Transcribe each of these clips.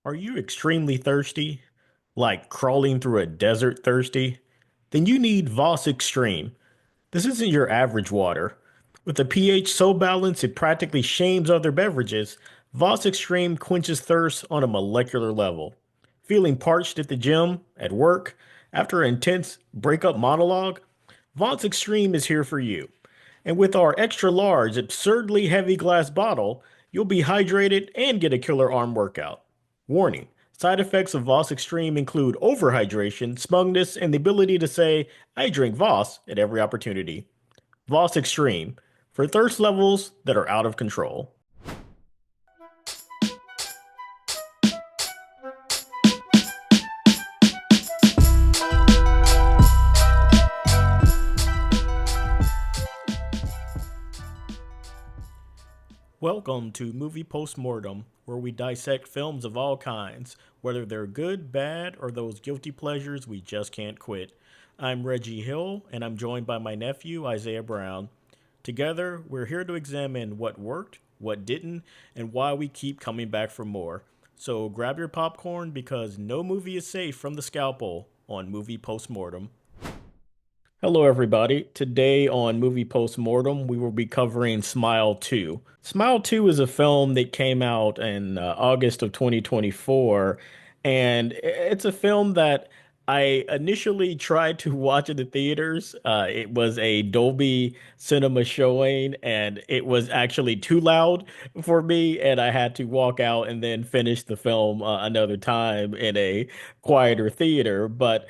Are you extremely thirsty? Like crawling through a desert thirsty? Then you need Voss Extreme. This isn't your average water. With a pH so balanced it practically shames other beverages, Voss Extreme quenches thirst on a molecular level. Feeling parched at the gym, at work, after an intense breakup monologue? Voss Extreme is here for you. And with our extra large, absurdly heavy glass bottle, you'll be hydrated and get a killer arm workout. Warning: side effects of Voss Extreme include overhydration, smugness, and the ability to say, I drink Voss at every opportunity. Voss Extreme, for thirst levels that are out of control. Welcome to Movie Postmortem, where we dissect films of all kinds, whether they're good, bad, or those guilty pleasures we just can't quit. I'm Reggie Hill, and I'm joined by my nephew, Isaiah Brown. Together, we're here to examine what worked, what didn't, and why we keep coming back for more. So grab your popcorn because no movie is safe from the scalpel on Movie Postmortem. Hello, everybody. Today on Movie Postmortem, we will be covering Smile 2. Smile 2 is a film that came out in August of 2024, and it's a film that I initially tried to watch in the theaters. It was a Dolby Cinema showing, and it was actually too loud for me, and I had to walk out and then finish the film another time in a quieter theater. But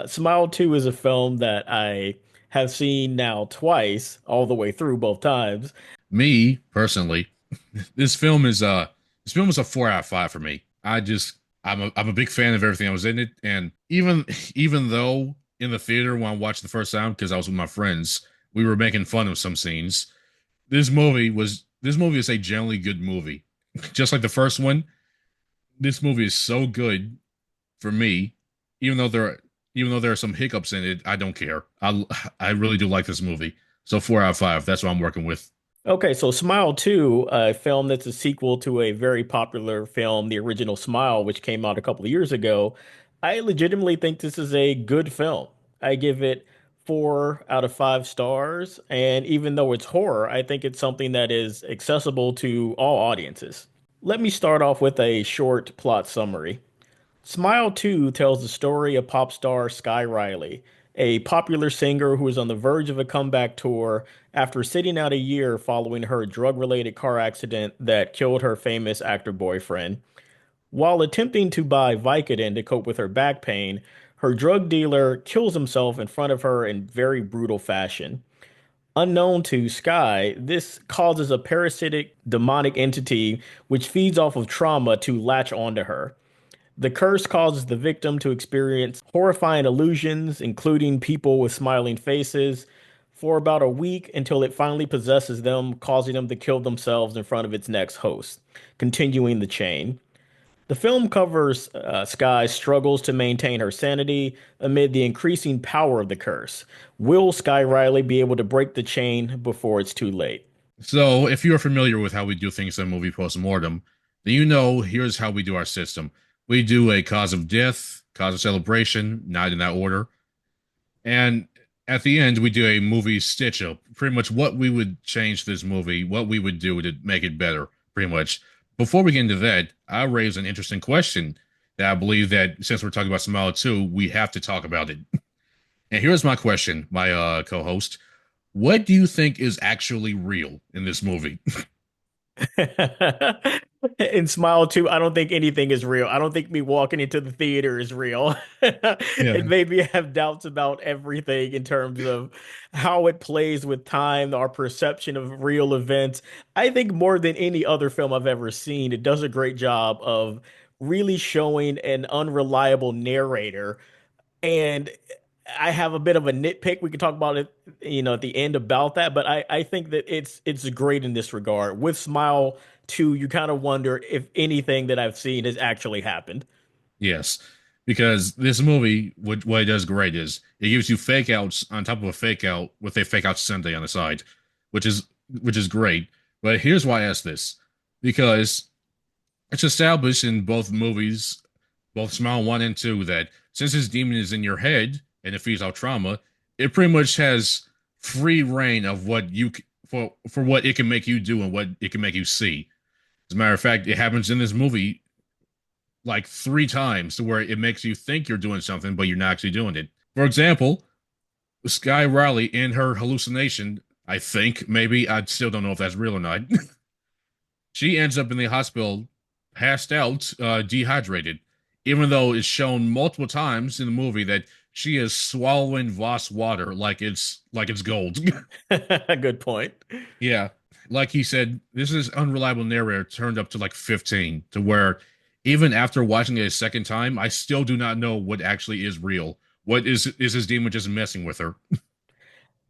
Smile 2 is a film that I have seen now twice, all the way through both times. Me personally, this film is this film is a 4 out of 5 for me. I'm a big fan of everything that was in it, and even though in the theater when I watched the first time because I was with my friends, we were making fun of some scenes. This movie is a generally good movie, just like the first one. This movie is so good for me, even though there are some hiccups in it. I don't care. I really do like this movie. So 4 out of 5. That's what I'm working with. Okay, so Smile 2, a film that's a sequel to a very popular film, the original Smile, which came out a couple of years ago. I legitimately think this is a good film. I give it 4 out of 5 stars. And even though it's horror, I think it's something that is accessible to all audiences. Let me start off with a short plot summary. Smile 2 tells the story of pop star Skye Riley, a popular singer who is on the verge of a comeback tour after sitting out a year following her drug related car accident that killed her famous actor boyfriend. While attempting to buy Vicodin to cope with her back pain, her drug dealer kills himself in front of her in very brutal fashion. Unknown to Skye, this causes a parasitic demonic entity which feeds off of trauma to latch onto her. The curse causes the victim to experience horrifying illusions, including people with smiling faces, for about a week until it finally possesses them, causing them to kill themselves in front of its next host, continuing the chain. The film covers Skye's struggles to maintain her sanity amid the increasing power of the curse. Will Skye Riley be able to break the chain before it's too late? So, if you're familiar with how we do things in movie postmortem, then you know here's how we do our system. We do a cause of death, cause of celebration, not in that order, and at the end we do a movie stitch up. Pretty much what we would change this movie, what we would do to make it better. Pretty much. Before we get into that, I raise an interesting question that I believe that since we're talking about Smile 2, we have to talk about it. And here's my question, my co-host. What do you think is actually real in this movie? In Smile 2, I don't think anything is real. I don't think me walking into the theater is real. It Yeah. made me have doubts about everything in terms of how it plays with time, our perception of real events. I think more than any other film I've ever seen, it does a great job of really showing an unreliable narrator. And I have a bit of a nitpick. We can talk about it, at the end about that. But I think that it's great in this regard. With Smile 2, you kind of wonder if anything that I've seen has actually happened. Yes, because this movie, what it does great is it gives you fake outs on top of a fake out with a fake out Sunday on the side, which is which is great. But here's why I ask this: because It's established in both movies, both Smile 1 and 2, that since this demon is in your head and it feeds off trauma, it pretty much has free reign of what for what it can make you do and what it can make you see. As a matter of fact, it happens in this movie like three times to where it makes you think you're doing something, but you're not actually doing it. For example, Skye Riley in her hallucination, I think, maybe, I still don't know if that's real or not. She ends up in the hospital, passed out, dehydrated, even though it's shown multiple times in the movie that she is swallowing Voss water like it's gold. Good point. Yeah. Like he said, this is unreliable narrator turned up to like 15, to where even after watching it a second time, I still do not know what actually is real. What is his demon just messing with her?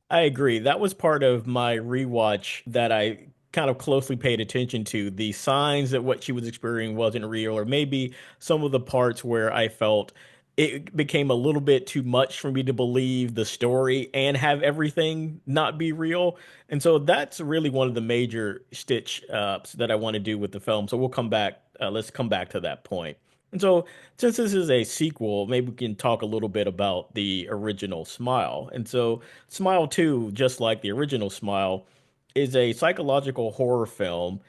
I agree. That was part of my rewatch that I kind of closely paid attention to. The signs that what she was experiencing wasn't real, or maybe some of the parts where I felt it became a little bit too much for me to believe the story and have everything not be real. And so that's really one of the major stitch ups that I want to do with the film. So we'll come back. Let's come back to that point. And so, since this is a sequel, maybe we can talk a little bit about the original Smile. And so, Smile 2, just like the original Smile, is a psychological horror film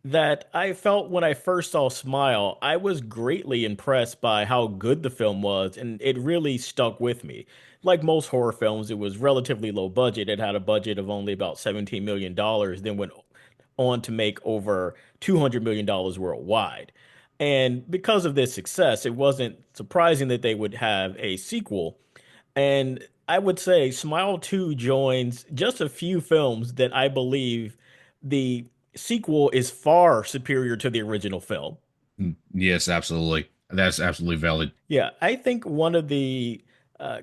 that I felt when I first saw Smile, I was greatly impressed by how good the film was, and it really stuck with me. Like most horror films, it was relatively low budget. It had a budget of only about $17 million, then went on to make over $200 million worldwide. And because of this success, it wasn't surprising that they would have a sequel. And I would say Smile 2 joins just a few films that I believe the sequel is far superior to the original film. Yes, absolutely. That's absolutely valid. Yeah, I think one of the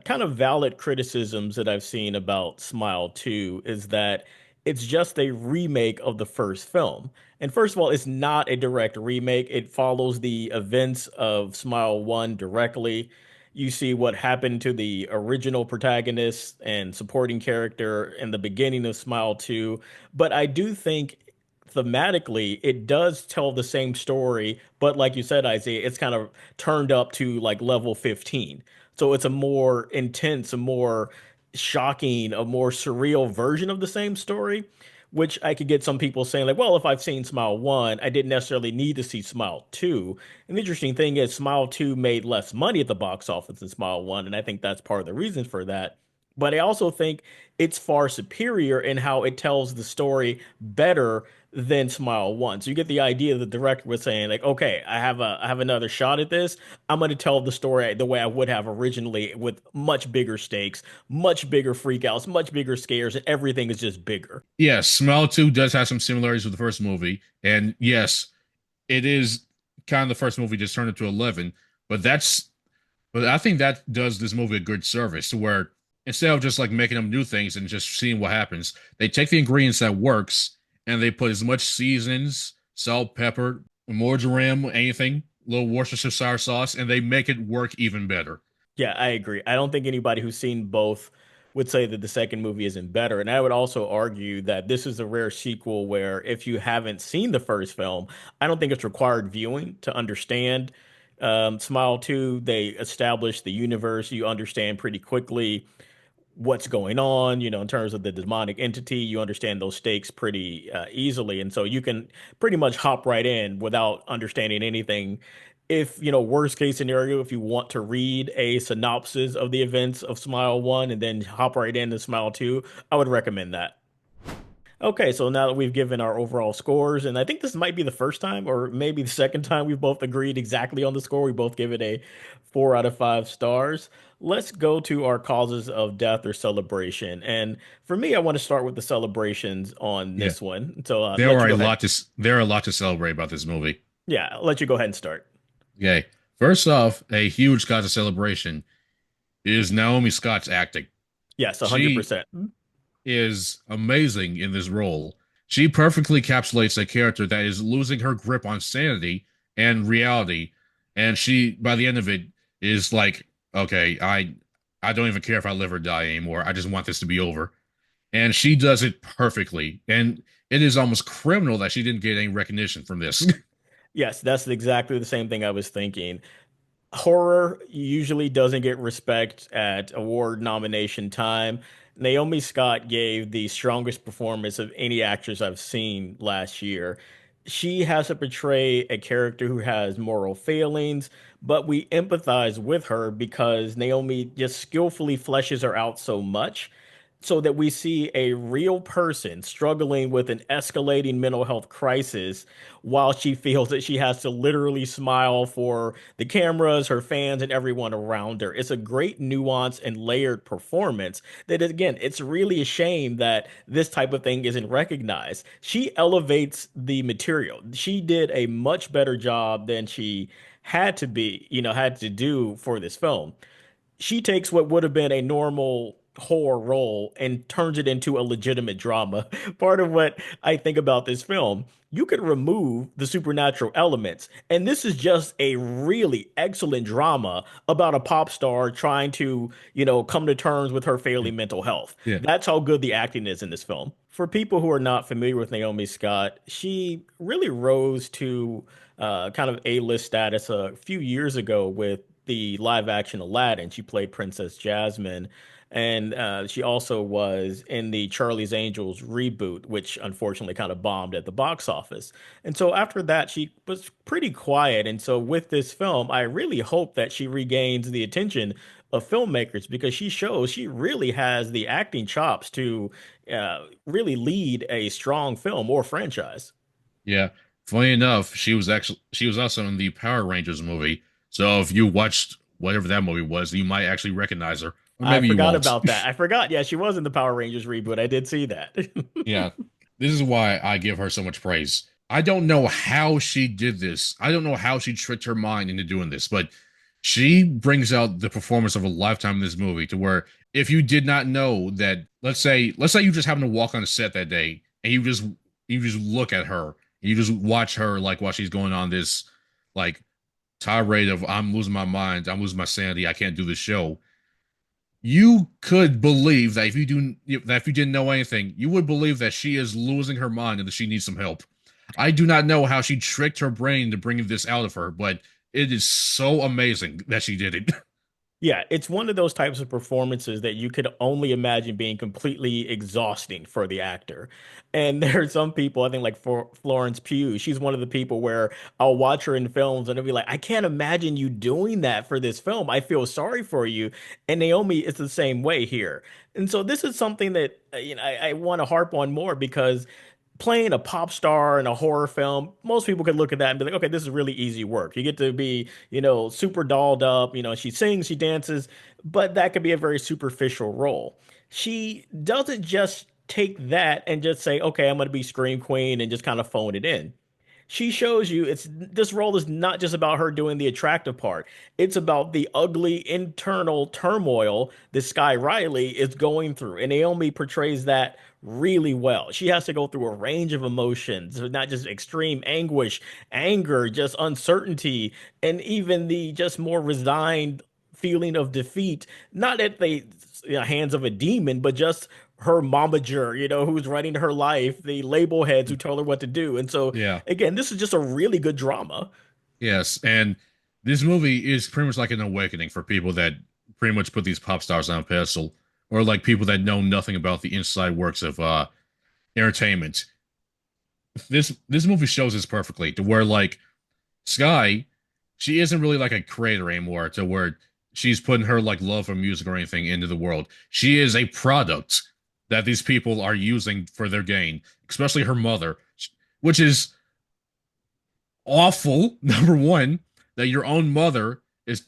kind of valid criticisms that I've seen about Smile 2 is that it's just a remake of the first film. And first of all, it's not a direct remake. It follows the events of Smile 1 directly. You see what happened to the original protagonist and supporting character in the beginning of Smile 2. But I do think thematically it does tell the same story, but like you said, Isaiah, it's kind of turned up to like level 15. So it's a more intense, a more shocking, a more surreal version of the same story, which I could get some people saying, like, well, if I've seen Smile 1, I didn't necessarily need to see Smile 2. And the interesting thing is, Smile 2 made less money at the box office than Smile 1, and I think that's part of the reason for that. But I also think it's far superior in how it tells the story better than Smile 1. So you get the idea the director was saying, like, okay, I have another shot at this. I'm going to tell the story the way I would have originally, with much bigger stakes, much bigger freakouts, much bigger scares, and everything is just bigger. Yes, Smile 2 does have some similarities with the first movie. And yes, it is kind of the first movie just turned into 11, but but I think that does this movie a good service to where instead of just like making them do things and just seeing what happens, they take the ingredients that works and they put as much seasons, salt, pepper, marjoram, anything, little Worcestershire sauce, and they make it work even better. Yeah, I agree. I don't think anybody who's seen both would say that the second movie isn't better. And I would also argue that this is a rare sequel where if you haven't seen the first film, I don't think it's required viewing to understand. Smile 2, they establish the universe. You understand pretty quickly what's going on, in terms of the demonic entity. You understand those stakes pretty easily. And so you can pretty much hop right in without understanding anything. If, worst case scenario, if you want to read a synopsis of the events of Smile 1 and then hop right into Smile 2, I would recommend that. Okay, so now that we've given our overall scores, and I think this might be the first time, or maybe the second time we've both agreed exactly on the score. We both give it a 4 out of 5 stars. Let's go to our causes of death or celebration. And for me, I want to start with the celebrations on Yeah, this one. So there let you are a go ahead. lot to there are a lot to celebrate about this movie. Yeah, I'll let you go ahead and start. Okay, first off, a huge cause of celebration is Naomi Scott's acting. Yes, She 100%. is amazing in this role. She perfectly encapsulates a character that is losing her grip on sanity and reality, and she, by the end of it, is like, okay, I don't even care if I live or die anymore. I just want this to be over. And she does it perfectly. And it is almost criminal that she didn't get any recognition from this. Yes, that's exactly the same thing I was thinking. Horror usually doesn't get respect at award nomination time. Naomi Scott gave the strongest performance of any actress I've seen last year. She has to portray a character who has moral failings, but we empathize with her because Naomi just skillfully fleshes her out so much so that we see a real person struggling with an escalating mental health crisis while she feels that she has to literally smile for the cameras, her fans, and everyone around her. It's a great nuance and layered performance that, again, it's really a shame that this type of thing isn't recognized. She elevates the material. She did a much better job than she had to be, had to do for this film. She takes what would have been a normal horror role and turns it into a legitimate drama. Part of what I think about this film, you could remove the supernatural elements, and this is just a really excellent drama about a pop star trying to, come to terms with her Yeah. failing mental health. Yeah. That's how good the acting is in this film. For people who are not familiar with Naomi Scott, she really rose to kind of A-list status a few years ago with the live action Aladdin. She played Princess Jasmine. And she also was in the Charlie's Angels reboot, which unfortunately kind of bombed at the box office. And so after that, she was pretty quiet. And so with this film, I really hope that she regains the attention of filmmakers because she shows she really has the acting chops to really lead a strong film or franchise. Yeah. Funny enough, she was also in the Power Rangers movie. So if you watched whatever that movie was, you might actually recognize her, or I maybe you forgot won't. about that. I forgot. Yeah, she was in the Power Rangers reboot. I did see that. Yeah. This is why I give her so much praise. I don't know how she did this. I don't know how she tricked her mind into doing this, but she brings out the performance of a lifetime in this movie to where if you did not know that, let's say you just happen to walk on a set that day and you just look at her, you just watch her like while she's going on this like tirade of I'm losing my mind, I'm losing my sanity, I can't do this show. You could believe that if you didn't know anything, you would believe that she is losing her mind and that she needs some help. I do not know how she tricked her brain to bring this out of her, but it is so amazing that she did it. Yeah, it's one of those types of performances that you could only imagine being completely exhausting for the actor. And there are some people, I think like for Florence Pugh, she's one of the people where I'll watch her in films and I'll be like, I can't imagine you doing that for this film. I feel sorry for you. And Naomi is the same way here. And so this is something that I want to harp on more because playing a pop star in a horror film, most people could look at that and be like, okay, this is really easy work. You get to be, super dolled up, she sings, she dances, but that could be a very superficial role. She doesn't just take that and just say, okay, I'm going to be Scream Queen and just kind of phone it in. She shows you it's this role is not just about her doing the attractive part. It's about the ugly internal turmoil that Skye Riley is going through. And Naomi portrays that really well. She has to go through a range of emotions, not just extreme anguish, anger, just uncertainty, and even the just more resigned feeling of defeat, not at the hands of a demon, but just her momager, who's running her life, the label heads who tell her what to do. And so, Yeah. again, this is just a really good drama. Yes. And this movie is pretty much like an awakening for people that pretty much put these pop stars on a pedestal, or like people that know nothing about the inside works of entertainment. This movie shows this perfectly to where like Skye, she isn't really like a creator anymore to where she's putting her like love for music or anything into the world. She is a product that these people are using for their gain, especially her mother, which is awful. Number one, that your own mother is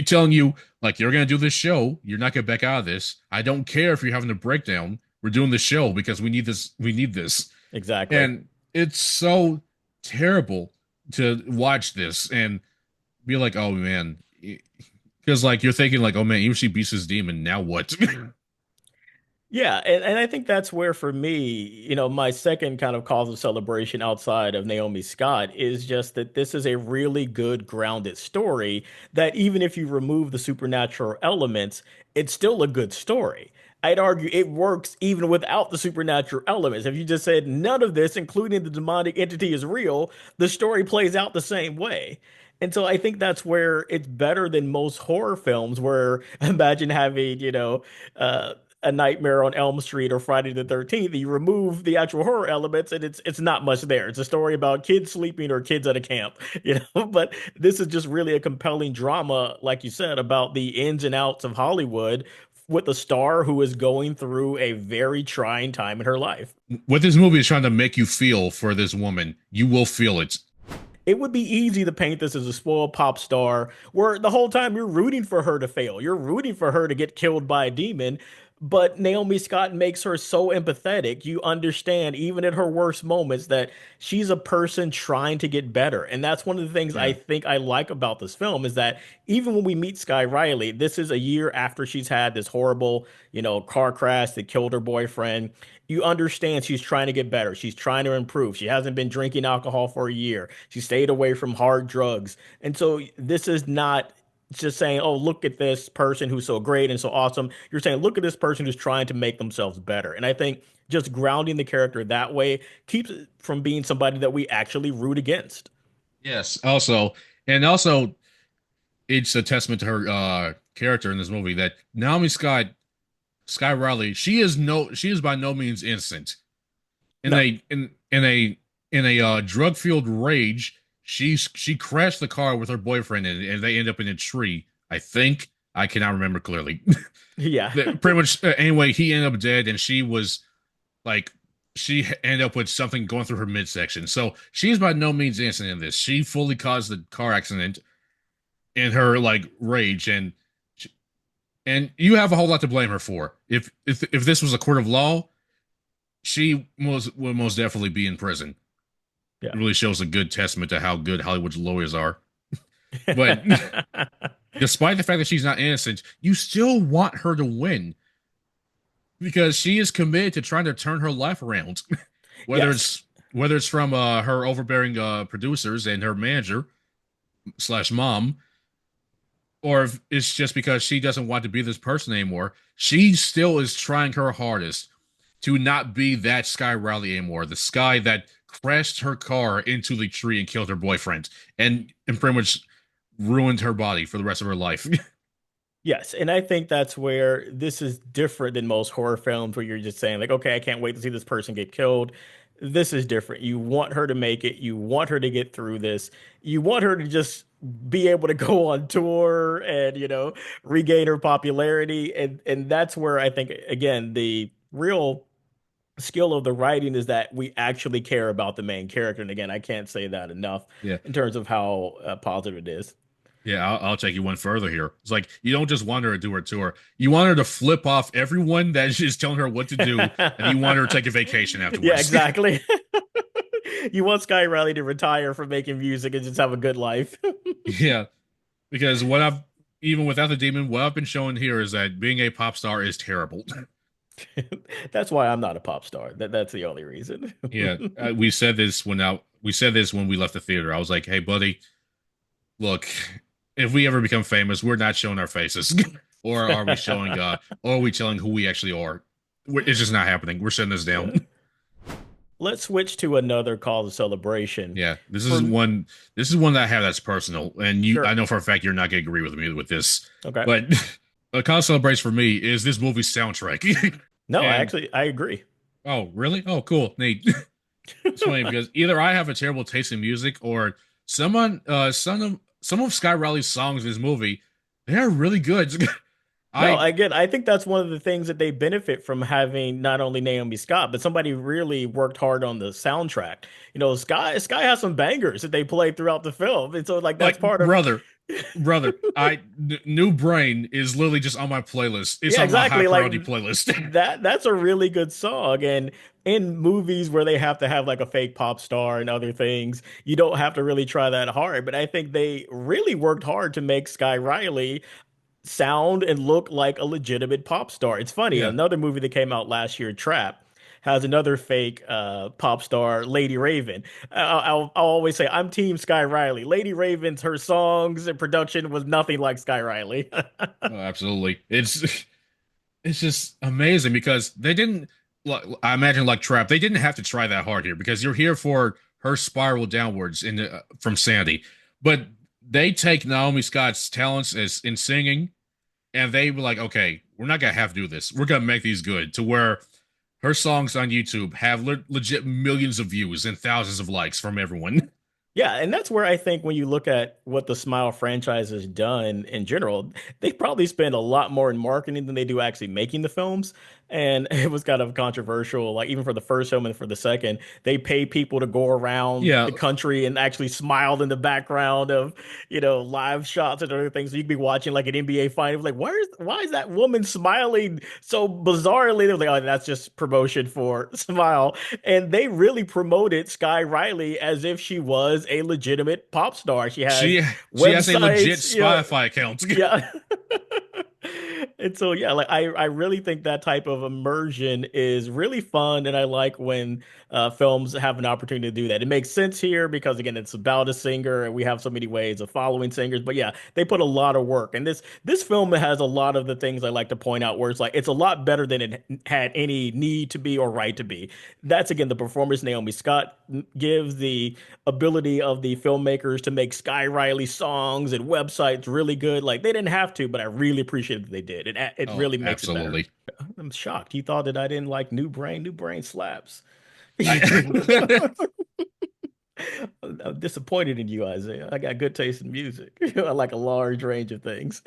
telling you like you're gonna do this show, you're not gonna back out of this. I don't care if you're having a breakdown. We're doing this show because we need this. We need this. Exactly. And it's so terrible to watch this and be like, oh man, because like you're thinking like, oh man, even if she beats this demon, now what? Yeah, and I think that's where for me, my second kind of cause of celebration outside of Naomi Scott is just that this is a really good grounded story that even if you remove the supernatural elements, it's still a good story. I'd argue it works even without the supernatural elements. If you just said none of this, including the demonic entity, is real, the story plays out the same way. And so I think that's where it's better than most horror films, where imagine having, uh, a Nightmare on Elm Street or Friday the 13th. You remove the actual horror elements and it's not much there. It's a story about kids sleeping or kids at a camp, But this is just really a compelling drama, like you said, about the ins and outs of Hollywood with a star who is going through a very trying time in her life. What this movie is trying to make you feel for this woman, you will feel it. It would be easy to paint this as a spoiled pop star where the whole time you're rooting for her to fail. You're rooting for her to get killed by a demon. But Naomi Scott makes her so empathetic. You understand, even in her worst moments, that she's a person trying to get better. And that's one of the things I Yeah. think I like about this film is that even when we meet Skye Riley, this is a year after she's had this horrible, car crash that killed her boyfriend. You understand she's trying to get better. She's trying to improve. She hasn't been drinking alcohol for a year. She stayed away from hard drugs. And so this is not just saying, oh, look at this person who's so great and so awesome. You're saying, look at this person who's trying to make themselves better. And I think just grounding the character that way keeps it from being somebody that we actually root against. Yes. Also, it's a testament to her character in this movie that Naomi Scott, Skye Riley, she is by no means innocent. In No. a drug fueled rage, she crashed the car with her boyfriend in it, and they end up in a tree. I think I cannot remember clearly. Yeah. Pretty much anyway, he ended up dead, and she was like she ended up with something going through her midsection. So she is by no means innocent in this. She fully caused the car accident in her like rage, and you have a whole lot to blame her for. If this was a court of law, she would most definitely be in prison. It Yeah. really shows a good testament to how good Hollywood's lawyers are. But despite the fact that she's not innocent, you still want her to win because she is committed to trying to turn her life around. whether Yes. it's whether it's from her overbearing producers and her manager slash mom, or if it's just because she doesn't want to be this person anymore, she still is trying her hardest to not be that Skye Riley anymore. The Skye that crashed her car into the tree and killed her boyfriend and pretty much ruined her body for the rest of her life. Yes, and I think that's where this is different than most horror films where you're just saying like, okay, I can't wait to see this person get killed. This is different. You want her to make it. You want her to get through this. You want her to just be able to go on tour and, regain her popularity. And that's where I think again the real skill of the writing is that we actually care about the main character. And again, I can't say that enough Yeah. in terms of how positive it is. Yeah, I'll take you one further here. It's like you don't just want her to do her tour. You want her to flip off everyone that is telling her what to do, and you want her to take a vacation Yeah, afterwards. exactly. You want Skye Riley to retire from making music and just have a good life. Yeah, because what I've even without the demon, what I've been shown here is that being a pop star is terrible. That's why I'm not a pop star. That's the only reason. Yeah, we said this when we left the theater. I was like, "Hey, buddy, look, if we ever become famous, we're not showing our faces, or are we showing? Or are we telling who we actually are? It's just not happening. We're shutting this down." Let's switch to another call to celebration. Yeah, this is For one. This is one that I have that's personal, and I sure. know for a fact you're not going to agree with me with this. Okay. But a cause celebration for me is this movie's soundtrack. No, And I agree. oh, really? Oh, cool, neat. It's funny because either I have a terrible taste in music, or some of Skye Riley's songs in this movie, they are really good. No, I again, I think that's one of the things that they benefit from having not only Naomi Scott, but somebody really worked hard on the soundtrack. Sky has some bangers that they played throughout the film, and so like that's like part of. brother. New Brain is literally just on my playlist. It's Yeah, on my high exactly. Like priority playlist. that's a really good song. And in movies where they have to have like a fake pop star and other things, you don't have to really try that hard. But I think they really worked hard to make Skye Riley sound and look like a legitimate pop star. It's funny, Yeah. another movie that came out last year, Trap, has another fake pop star, Lady Raven. I'll always say I'm Team Skye Riley. Lady Raven's her songs and production was nothing like Skye Riley. Oh, absolutely. it's just amazing because they didn't I imagine like Trap, they didn't have to try that hard here because you're here for her spiral downwards from Sandy. But they take Naomi Scott's talents as in singing and they were like, okay, we're not gonna have to do this. We're gonna make these good to where her songs on YouTube have legit millions of views and thousands of likes from everyone. Yeah, and that's where I think when you look at what the Smile franchise has done in general, they probably spend a lot more in marketing than they do actually making the films. And it was kind of controversial, like even for the first film and for the second, they pay people to go around Yeah, the country and actually smile in the background of, live shots and other things. So you could be watching like an NBA final, like why is that woman smiling so bizarrely? They're like, oh, that's just promotion for Smile. And they really promoted Skye Riley as if she was a legitimate pop star. She has she she has a legit websites, Spotify account. yeah. And so yeah, like I really think that type of immersion is really fun, and I like when films have an opportunity to do that. It makes sense here because again, it's about a singer, and we have so many ways of following singers. But yeah, they put a lot of work, and this film has a lot of the things I like to point out, where it's like it's a lot better than it had any need to be or right to be. That's again the performance Naomi Scott gives, the ability of the filmmakers to make Skye Riley songs and websites really good. Like they didn't have to, but I really appreciate that they did. It Oh, really makes it better. absolutely. I'm shocked. You thought that I didn't like New Brain. New Brain slaps. I, I'm disappointed in you, Isaiah. I got good taste in music. I like a large range of things.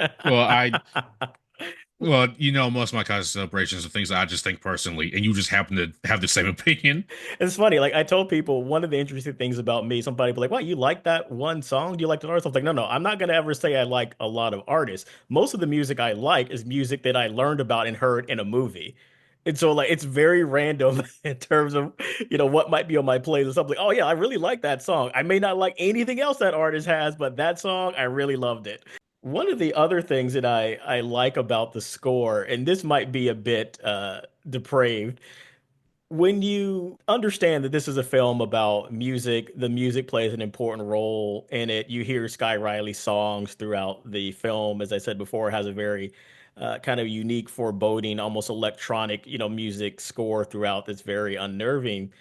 well, most of my kinds of celebrations are things that I just think personally, and you just happen to have the same opinion. It's funny. Like I told people, one of the interesting things about me, somebody be like, "Wow, you like that one song? Do you like the artist?" I was like, "No, no, I'm not gonna ever say I like a lot of artists. Most of the music I like is music that I learned about and heard in a movie." And so like it's very random in terms of what might be on my playlist. I'm like, oh yeah, I really like that song. I may not like anything else that artist has, but that song, I really loved it. One of the other things that I like about the score, and this might be a bit depraved, when you understand that this is a film about music, the music plays an important role in it. You hear Skye Riley songs throughout the film. As I said before, it has a very kind of unique, foreboding, almost electronic, music score throughout that's very unnerving.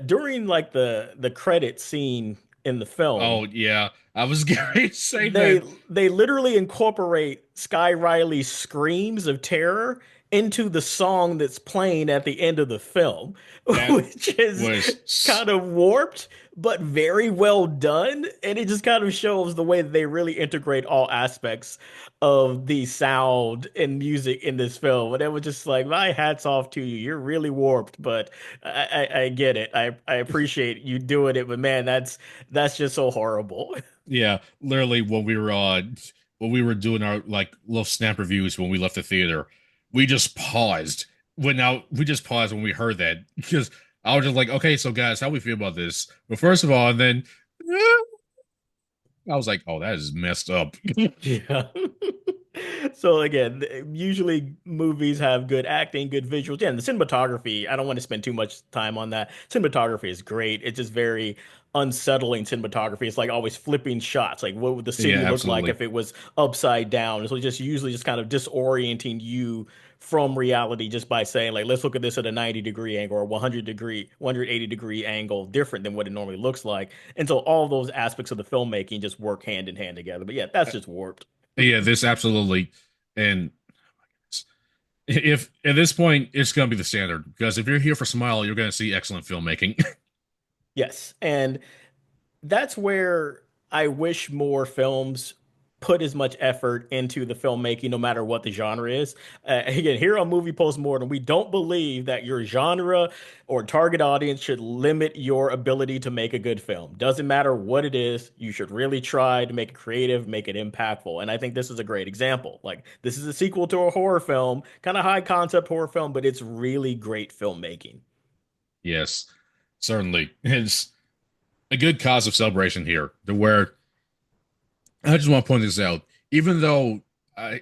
During like the credit scene in the film, Oh yeah, I was going to say they that. they literally incorporate Skye Riley's screams of terror into the song that's playing at the end of the film, That which is was kind of warped but very well done. And it just kind of shows the way that they really integrate all aspects of the sound and music in this film. And it was just like, my hat's off to you. You're really warped, but I get it. I appreciate you doing it, but man, that's just so horrible. yeah, literally when we were doing our like little snap reviews when we left the theater, we just paused. We just paused when we heard that because I was just like, okay, so guys, how we feel about this? Well, first of all, and then I was like, oh, that is messed up. Yeah. So again, usually movies have good acting, good visuals. Yeah, and the cinematography, I don't want to spend too much time on that. Cinematography is great. It's just very unsettling cinematography. It's like always flipping shots. Like what would the Yeah, city look like absolutely. if it was upside down? So just usually just kind of disorienting you from reality just by saying like, let's look at this at a 90-degree angle or 180-degree angle, different than what it normally looks like. And so all those aspects of the filmmaking just work hand in hand together. But yeah, that's just warped. Yeah, this absolutely. And if at this point it's going to be the standard because if you're here for Smile, you're going to see excellent filmmaking. Yes. And that's where I wish more films put as much effort into the filmmaking, no matter what the genre is. Again, here on Movie Postmortem, we don't believe that your genre or target audience should limit your ability to make a good film. Doesn't matter what it is, you should really try to make it creative, make it impactful. And I think this is a great example. Like, this is a sequel to a horror film, kind of high concept horror film, but it's really great filmmaking. Yes, certainly. It's a good cause of celebration here to where I just want to point this out. Even though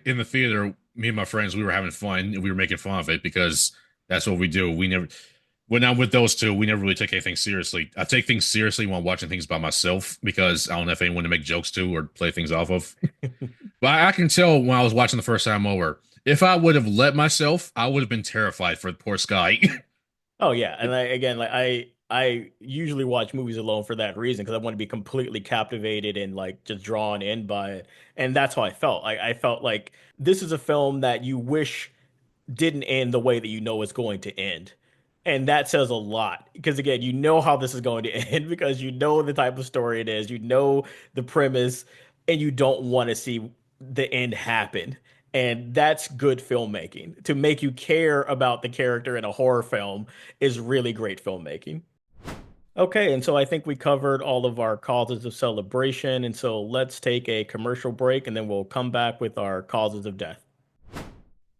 in the theater, me and my friends, we were having fun and we were making fun of it because that's what we do. When I'm with those two, we never really take anything seriously. I take things seriously when I'm watching things by myself because I don't have anyone to make jokes to or play things off of. But I can tell when I was watching the first time over, If I would have let myself, I would have been terrified for poor Skye. Oh yeah, and again, like I usually watch movies alone for that reason because I want to be completely captivated and like just drawn in by it, and that's how I felt. I felt like this is a film that you wish didn't end the way that you know it's going to end. And that says a lot because again, you know how this is going to end because you know the type of story it is, you know the premise, and you don't want to see the end happen. And that's good filmmaking. To make you care about the character in a horror film is really great filmmaking. Okay, and so I think we covered all of our causes of celebration. And so let's take a commercial break and then we'll come back with our causes of death.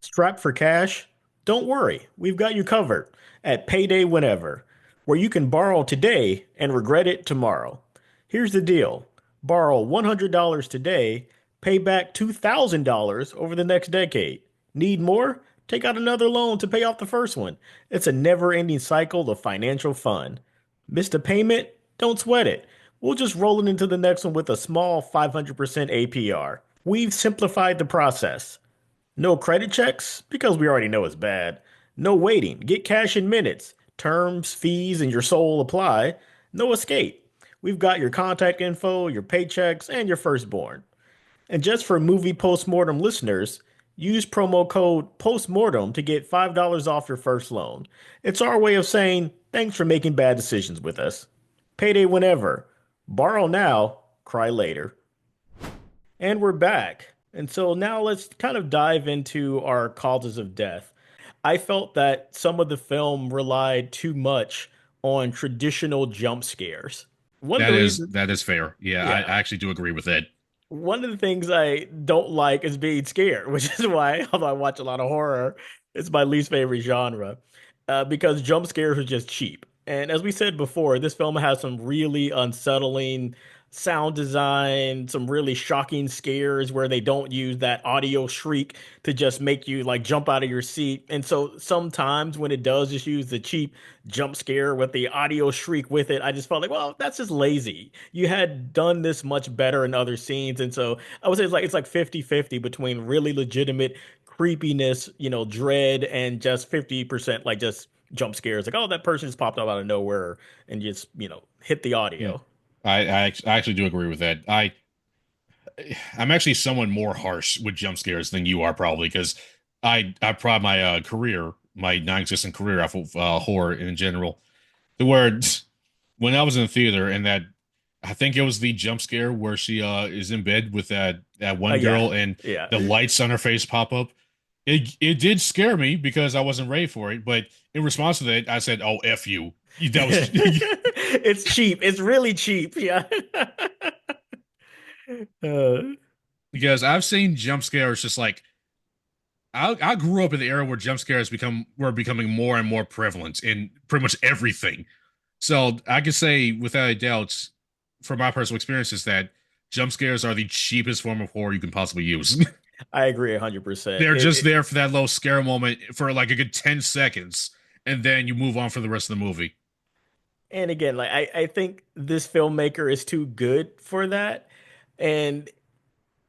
Strapped for cash? Don't worry, we've got you covered at Payday Whenever, where you can borrow today and regret it tomorrow. Here's the deal: borrow $100 today, pay back $2,000 over the next decade. Need more? Take out another loan to pay off the first one. It's a never ending cycle of financial fun. Missed a payment? Don't sweat it. We'll just roll it into the next one with a small 500% APR. We've simplified the process. No credit checks, because we already know it's bad. No waiting. Get cash in minutes. Terms, fees, and your soul apply. No escape. We've got your contact info, your paychecks, and your firstborn. And just for Movie Postmortem listeners, use promo code POSTMORTEM to get $5 off your first loan. It's our way of saying thanks for making bad decisions with us. Payday whenever. Borrow now, cry later. And we're back. And so now let's kind of dive into our causes of death. I felt that some of the film relied too much on traditional jump scares. One of the reasons, That is fair. Yeah, I yeah, actually do agree with it. one of the things I don't like is being scared, which is why, although I watch a lot of horror, it's my least favorite genre, because jump scares are just cheap. And as we said before, this film has some really unsettling sound design, some really shocking scares where they don't use that audio shriek to just make you like jump out of your seat. And so sometimes when it does just use the cheap jump scare with the audio shriek with it, I just felt like, well, that's just lazy. You had done this much better in other scenes. And so I would say it's like 50-50 between really legitimate creepiness, dread, and just 50% like just jump scares. Like, oh, that person just popped up out of nowhere and just, hit the Yeah, audio. I actually do agree with that. I'm actually somewhat more harsh with jump scares than you are probably because I pride my career, my non-existent career off of horror in general. The words when I was in the theater and that I think it was the jump scare where she is in bed with that one Yeah. girl and Yeah. the lights on her face pop up. It did scare me because I wasn't ready for it, but in response to that, I said, "Oh, F you." That was It's cheap. It's really cheap. Yeah. Uh, because I've seen jump scares just like I grew up in the era where jump scares were becoming more and more prevalent in pretty much everything. So I can say without a doubt, from my personal experiences, that jump scares are the cheapest form of horror you can possibly use. I agree 100%. They're just there for that little scare moment for like a good 10 seconds, and then you move on for the rest of the movie. And again, like I think this filmmaker is too good for that. And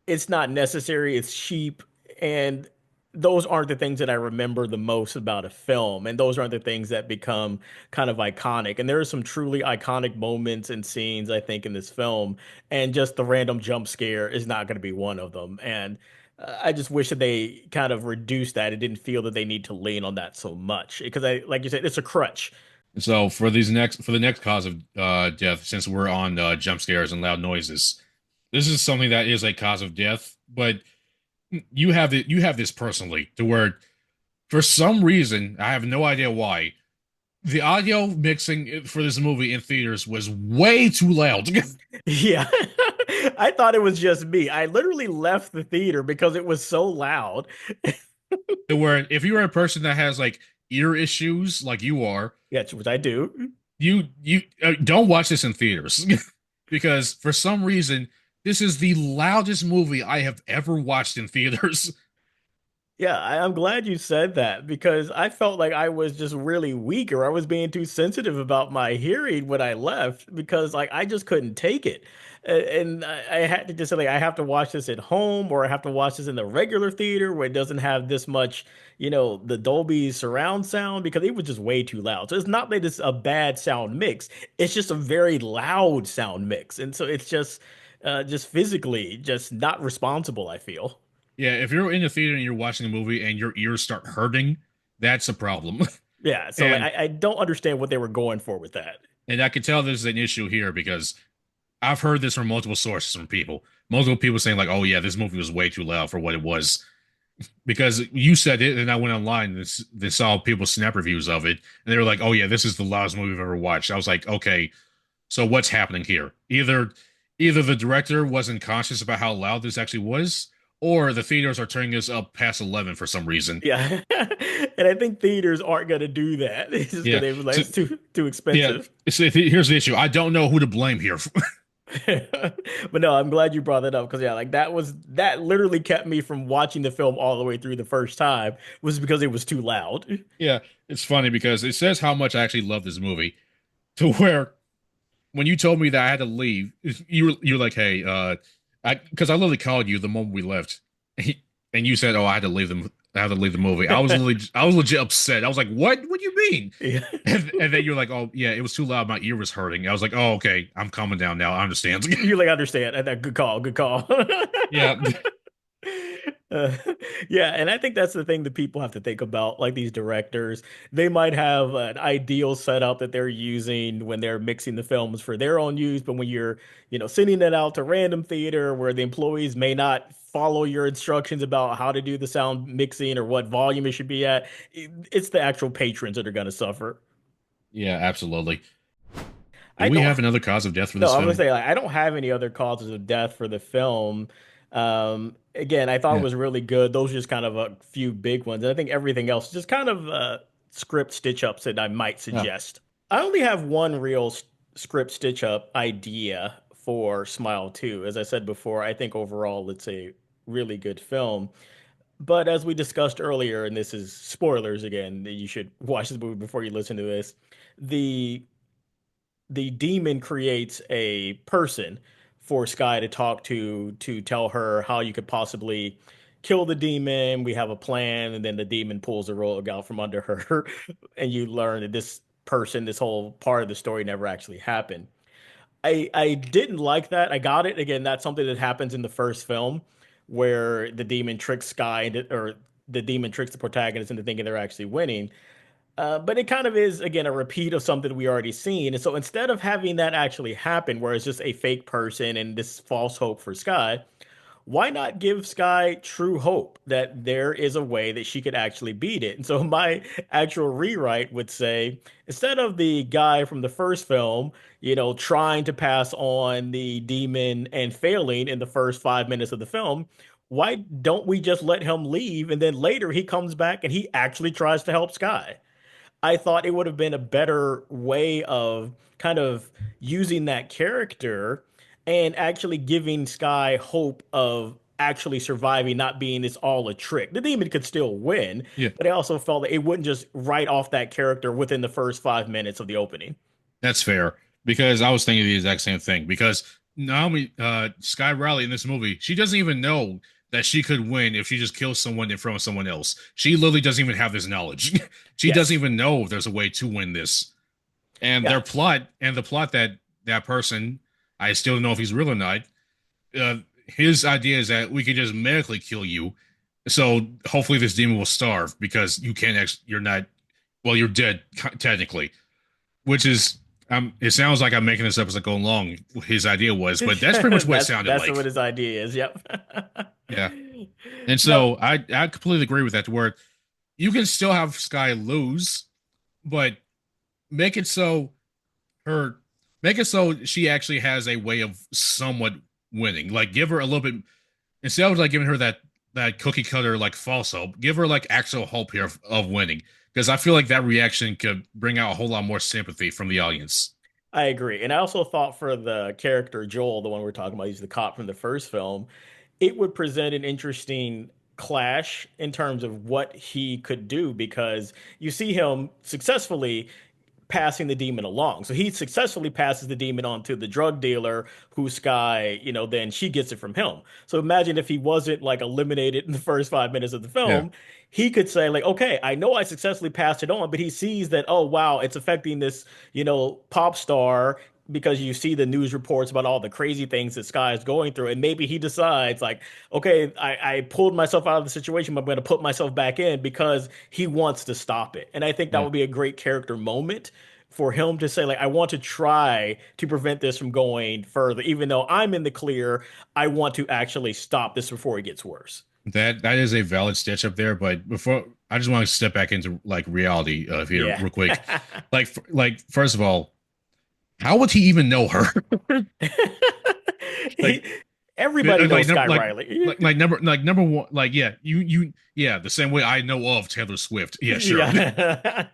it's not necessary, it's cheap, and those aren't the things that I remember the most about a film, and those aren't the things that become kind of iconic. And there are some truly iconic moments and scenes, I think, in this film, and just the random jump scare is not going to be one of them. And I just wish that they kind of reduced that. It didn't feel that they need to lean on that so much because like you said, it's a crutch. So for the next cause of death, since we're on jump scares and loud noises, this is something that is a cause of death, but you have this personally to where for some reason I have no idea why the audio mixing for this movie in theaters was way too loud. Yeah. I thought it was just me. I literally left the theater because it was so loud. Where if you're a person that has like ear issues like you are, Yes, which I do. you don't watch this in theaters because for some reason this is the loudest movie I have ever watched in theaters. Yeah, I'm glad you said that because I felt like I was just really weak or I was being too sensitive about my hearing when I left because like I just couldn't take it. And I had to just say, like, I have to watch this at home or I have to watch this in the regular theater where it doesn't have this much, the Dolby surround sound because it was just way too loud. So it's not that it's a bad sound mix. It's just a very loud sound mix. And so it's just physically just not responsible, I feel. Yeah, if you're in the theater and you're watching a movie and your ears start hurting, that's a problem. Yeah. So like, and I don't understand what they were going for with that. and I can tell this is an issue here because I've heard this from multiple sources from people. Multiple people saying like, "Oh yeah, this movie was way too loud for what it was." Because you said it, and I went online and saw people snap reviews of it, and they were like, "Oh yeah, this is the loudest movie I've ever watched." I was like, "Okay, so what's happening here? Either the director wasn't conscious about how loud this actually was, or the theaters are turning this up past 11 for some reason." Yeah. And I think theaters aren't going to do that. It's just because Yeah. they were like, So it's too yeah. expensive. So here's the issue. I don't know who to blame here. But no, I'm glad you brought that up because yeah, like that literally kept me from watching the film all the way through the first time was because it was too loud. Yeah, it's funny because it says how much I actually love this movie to where when you told me that I had to leave, you're like, hey, I because I literally called you the moment we left, and you said, oh, I had to leave them. I had to leave the movie. I was legit upset. I was like, what? What do you mean? Yeah. And then you're like, oh yeah, it was too loud. My ear was hurting. I was like, oh okay, I'm calming down now. I understand. You like understand. Good call, good call. Yeah, Uh, yeah, and I think that's the thing that people have to think about, like these directors. They might have an ideal setup that they're using when they're mixing the films for their own use, but when you're, sending it out to random theater where the employees may not follow your instructions about how to do the sound mixing or what volume it should be at, it's the actual patrons that are going to suffer. yeah, absolutely. Do I we don't have another cause of death for No, this I'm gonna film? say like I don't have any other causes of death for the film. Again, I thought it Yeah. was really good. Those are just kind of a few big ones. And I think everything else is just kind of script stitch ups that I might Yeah. suggest. I only have one real script stitch up idea for Smile 2. As I said before, I think overall it's a really good film. But as we discussed earlier, and this is spoilers again, that you should watch this movie before you listen to this. The the demon creates a person for Skye to talk to tell her how you could possibly kill the demon. We have a plan, and then the demon pulls the rug out from under her, and you learn that this person, this whole part of the story never actually happened. I didn't like that. I got it. Again, that's something that happens in the first film where the demon tricks or the demon tricks the protagonist into thinking they're actually winning. But it kind of is, again, a repeat of something we already seen. And so instead of having that actually happen, where it's just a fake person and this false hope for Skye, why not give Skye true hope that there is a way that she could actually beat it? And so my actual rewrite would say, instead of the guy from the first film, trying to pass on the demon and failing in the first 5 minutes of the film, why don't we just let him leave and then later he comes back and he actually tries to help Skye? I thought it would have been a better way of kind of using that character and actually giving Skye hope of actually surviving, not being this all a trick. The demon could still win, Yeah. but I also felt that it wouldn't just write off that character within the first 5 minutes of the opening. That's fair because I was thinking the exact same thing. Because Naomi, Skye Riley in this movie, she doesn't even know that she could win if she just kills someone in front of someone else. She literally doesn't even have this knowledge. She doesn't Yes. even know there's a way to win this. And Yeah. their plot and the plot that that person, I still don't know if he's real or not. His idea is that we can just medically kill you. So hopefully this demon will starve because you can't. You're not. Well, you're dead technically, which is it sounds like I'm making this up as I go along. His idea was, but that's pretty much what it sounded That's what like. his idea is. Yep. Yeah. And No. so I completely agree with that to where you can still have Sky lose, but make it so her make it so she actually has a way of somewhat winning. Like give her a little bit instead of like giving her that cookie cutter like false hope, give her like actual hope here of winning. Because I feel like that reaction could bring out a whole lot more sympathy from the audience. I agree. And I also thought for the character Joel, the one we're talking about, he's the cop from the first film, it would present an interesting clash in terms of what he could do because you see him successfully passing the demon along. So he successfully passes the demon on to the drug dealer, who Skye, then she gets it from him. So imagine if he wasn't like eliminated in the first 5 minutes of the Yeah. film, he could say like, okay, I know I successfully passed it on, but he sees that, oh wow, it's affecting this, pop star, because you see the news reports about all the crazy things that Skye is going through, and maybe he decides like, okay, I pulled myself out of the situation, but I'm going to put myself back in because he wants to stop it. And I think that Yeah. would be a great character moment for him to say like, I want to try to prevent this from going further, even though I'm in the clear. I want to actually stop this before it gets worse. That is a valid stitch up there, but before I just want to step back into like reality here Yeah. real quick. Like first of all, how would he even know her? he, like Everybody like knows Skye Riley. number one, like yeah, yeah, the same way I know of Taylor Swift. Yeah, sure. Yeah.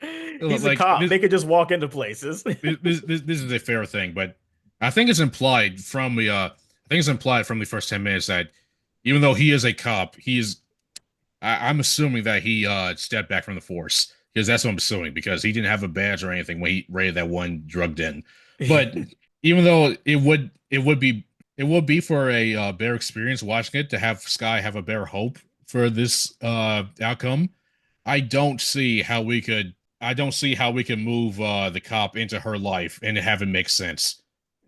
He's a Like cop. They could just walk into places. this is a fair thing, but I think it's implied from the first 10 minutes that even though he is a cop, I'm assuming that he stepped back from the force because that's what I'm assuming because he didn't have a badge or anything when he raided that one drugged in. But even though it would be for a better experience watching it to have Skye have a better hope for this outcome. I don't see how we could move the cop into her life and have it make sense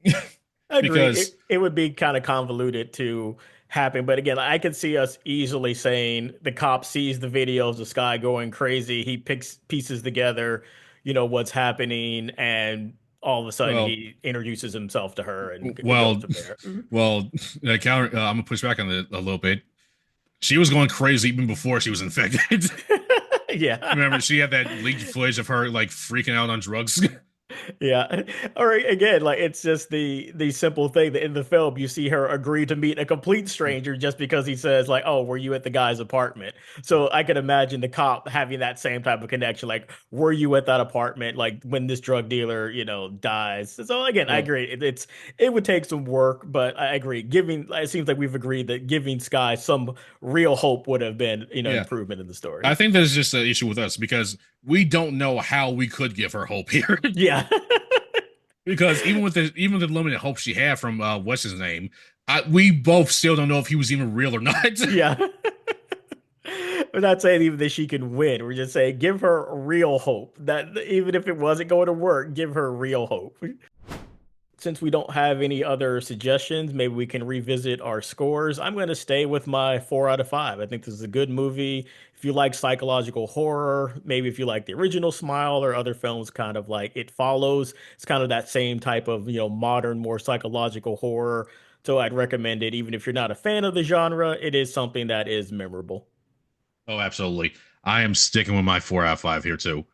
I agree. because It would be kind of convoluted to happen, but again, I could see us easily saying the cop sees the videos of Skye going crazy. He picks pieces together, what's happening, and all of a sudden well he introduces himself to her, and it goes well from there. well I'm gonna push back on it a little bit. She was going crazy even before she was infected. Yeah. Remember, she had that leaked footage of her like freaking out on drugs. Yeah. All right. Again, like it's just the simple thing that in the film you see her agree to meet a complete stranger just because he says like, "Oh, were you at the guy's apartment?" So I can imagine the cop having that same type of connection. Like, were you at that apartment? Like when this drug dealer, dies. So again, I Well, agree. It would take some work, but I agree. Giving it seems like we've agreed that giving Skye some real hope would have been, yeah, improvement in the I story. think there's just an issue with us because we don't know how we could give her hope here. Yeah. Because even with the limited hope she had from what's his name, we both still don't know if he was even real or not. Yeah. We're not saying even that she can win. We're just saying give her real hope. That even if it wasn't going to work, give her real hope. Since we don't have any other suggestions, maybe we can revisit our scores. I'm going to stay with my 4 out of 5. I think this is a good movie. If you like psychological horror, maybe if you like the original Smile or other films, kind of like It Follows, it's kind of that same type of, modern, more psychological horror. So I'd recommend it, even if you're not a fan of the genre, it is something that is memorable. Oh, absolutely. I am sticking with my 4 out of 5 here too.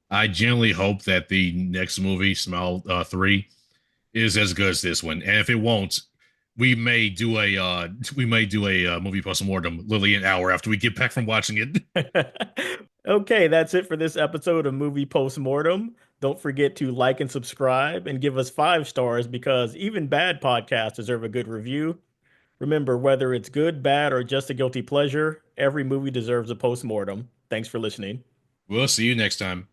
I genuinely hope that the next movie, Smell 3, is as good as this one. And if it won't, we may do a movie postmortem literally an hour after we get back from watching it. Okay, that's it for this episode of Movie Postmortem. Don't forget to like and subscribe and give us 5 stars because even bad podcasts deserve a good review. Remember, whether it's good, bad, or just a guilty pleasure, every movie deserves a postmortem. Thanks for listening. We'll see you next time.